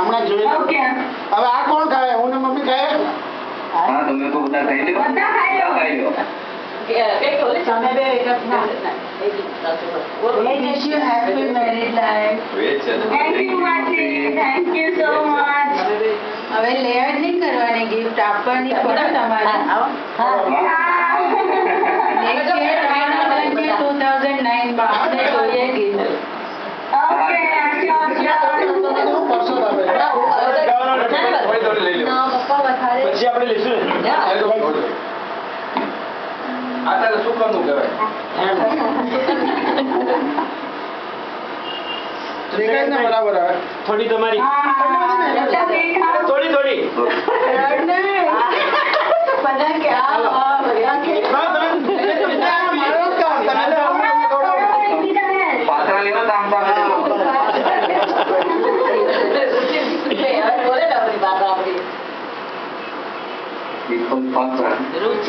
હમણાં જોઈ લો. ઓકે હવે આ કોણ ખાય? હું ને મમ્મી ખાય? હા તમે તો બધા ખાઈ લો. બધા ખાઈ લો. ખાઈ લો. તમે બે એક જ ના. We wish you happy married life. Thank you માસી, થેન્ક યુ સો મચ. હવે લેર નહીં કરવાની, ગિફ્ટ આપવાની પડે તમારે. Next year 2009 માં આપણે જોઈએ gift. Okay sure sure. હું પરસો આપે. થોડી લઈ લો. પપ્પા વધારે પછી આપણે લઈશું ને. આ તારે શું કરવું કહેવાય? દેખાય ને બરાબર હવે? થોડી તમારી. થોડી થોડી. બધા કે આ બધા કે હા, તમે મારો કામ તમે લો. પાત્રા લેવા તો આમ પાત્રા. રુચિ